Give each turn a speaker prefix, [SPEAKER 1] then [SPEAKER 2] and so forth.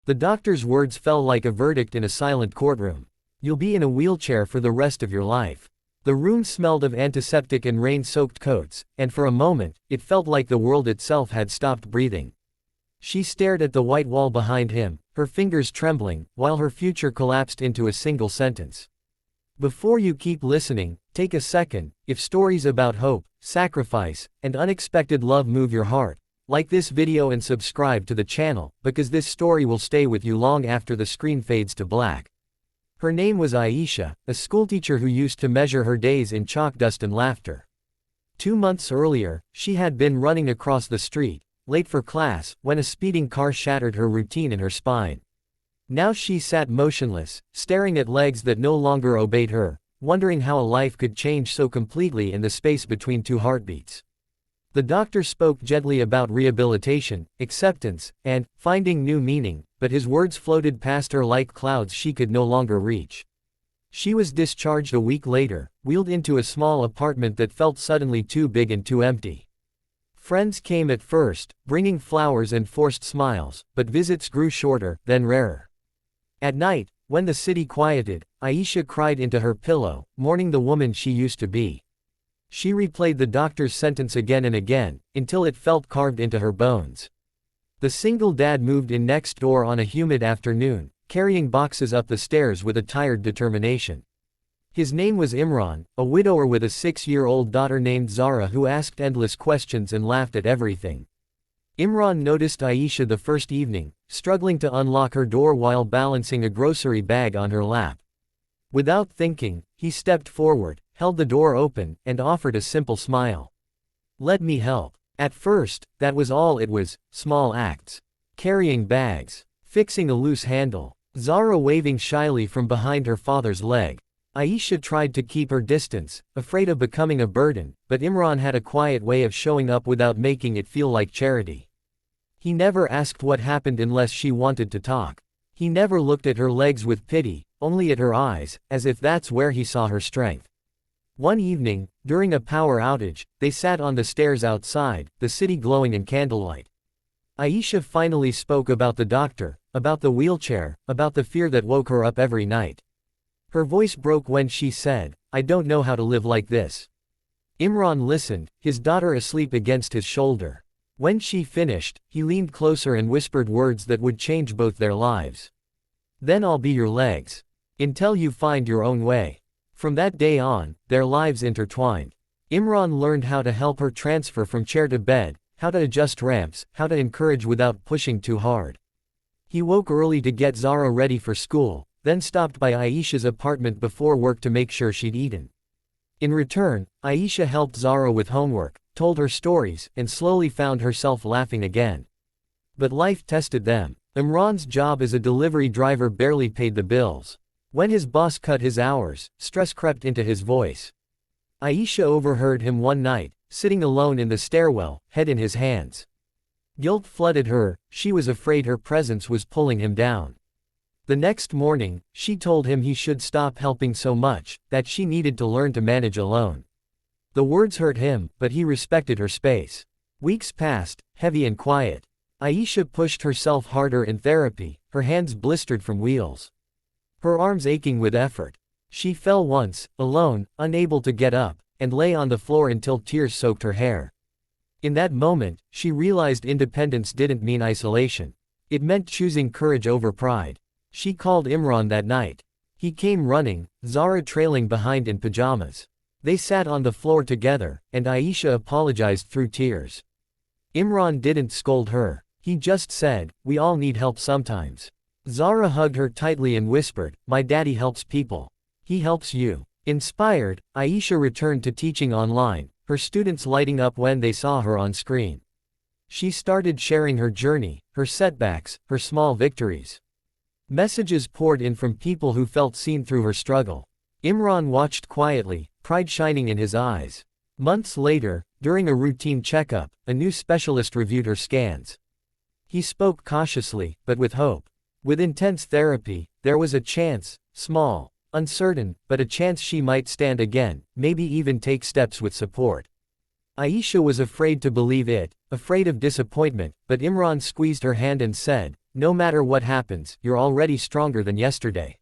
[SPEAKER 1] The doctor's words fell like a verdict in a silent courtroom. You'll be in a wheelchair for the rest of your life. The room smelled of antiseptic and rain-soaked coats, and for a moment, it felt like the world itself had stopped breathing. She stared at the white wall behind him, her fingers trembling, while her future collapsed into a single sentence. Before you keep listening, take a second. If stories about hope, sacrifice, and unexpected love move your heart, like this video and subscribe to the channel, because this story will stay with you long after the screen fades to black. Her name was Aisha, a schoolteacher who used to measure her days in chalk dust and laughter. 2 months earlier, she had been running across the street, late for class, when a speeding car shattered her routine in her spine. Now she sat motionless, staring at legs that no longer obeyed her, wondering how a life could change so completely in the space between two heartbeats. The doctor spoke gently about rehabilitation, acceptance, and finding new meaning, but his words floated past her like clouds she could no longer reach. She was discharged a week later, wheeled into a small apartment that felt suddenly too big and too empty. Friends came at first, bringing flowers and forced smiles, but visits grew shorter, then rarer. At night, when the city quieted, Aisha cried into her pillow, mourning the woman she used to be. She replayed the doctor's sentence again and again, until it felt carved into her bones. The single dad moved in next door on a humid afternoon, carrying boxes up the stairs with a tired determination. His name was Imran, a widower with a 6-year-old daughter named Zara who asked endless questions and laughed at everything. Imran noticed Aisha the first evening, struggling to unlock her door while balancing a grocery bag on her lap. Without thinking, he stepped forward, held the door open, and offered a simple smile. "Let me help." At first, that was all it was, small acts. Carrying bags. Fixing a loose handle. Zara waving shyly from behind her father's leg. Aisha tried to keep her distance, afraid of becoming a burden, but Imran had a quiet way of showing up without making it feel like charity. He never asked what happened unless she wanted to talk. He never looked at her legs with pity, only at her eyes, as if that's where he saw her strength. One evening, during a power outage, they sat on the stairs outside, the city glowing in candlelight. Aisha finally spoke about the doctor, about the wheelchair, about the fear that woke her up every night. Her voice broke when she said, "I don't know how to live like this." Imran listened, his daughter asleep against his shoulder. When she finished, he leaned closer and whispered words that would change both their lives. "Then I'll be your legs. Until you find your own way." From that day on, their lives intertwined. Imran learned how to help her transfer from chair to bed, how to adjust ramps, how to encourage without pushing too hard. He woke early to get Zara ready for school, then stopped by Aisha's apartment before work to make sure she'd eaten. In return, Aisha helped Zara with homework, told her stories, and slowly found herself laughing again. But life tested them. Imran's job as a delivery driver barely paid the bills. When his boss cut his hours, stress crept into his voice. Aisha overheard him one night, sitting alone in the stairwell, head in his hands. Guilt flooded her, she was afraid her presence was pulling him down. The next morning, she told him he should stop helping so much, that she needed to learn to manage alone. The words hurt him, but he respected her space. Weeks passed, heavy and quiet. Aisha pushed herself harder in therapy, her hands blistered from wheels. Her arms aching with effort. She fell once, alone, unable to get up, and lay on the floor until tears soaked her hair. In that moment, she realized independence didn't mean isolation. It meant choosing courage over pride. She called Imran that night. He came running, Zara trailing behind in pajamas. They sat on the floor together, and Aisha apologized through tears. Imran didn't scold her. He just said, "We all need help sometimes." Zara hugged her tightly and whispered, "My daddy helps people. He helps you." Inspired, Aisha returned to teaching online, her students lighting up when they saw her on screen. She started sharing her journey, her setbacks, her small victories. Messages poured in from people who felt seen through her struggle. Imran watched quietly, pride shining in his eyes. Months later, during a routine checkup, a new specialist reviewed her scans. He spoke cautiously, but with hope. With intense therapy, there was a chance, small, uncertain, but a chance she might stand again, maybe even take steps with support. Aisha was afraid to believe it, afraid of disappointment, but Imran squeezed her hand and said, No matter what happens, you're already stronger than yesterday.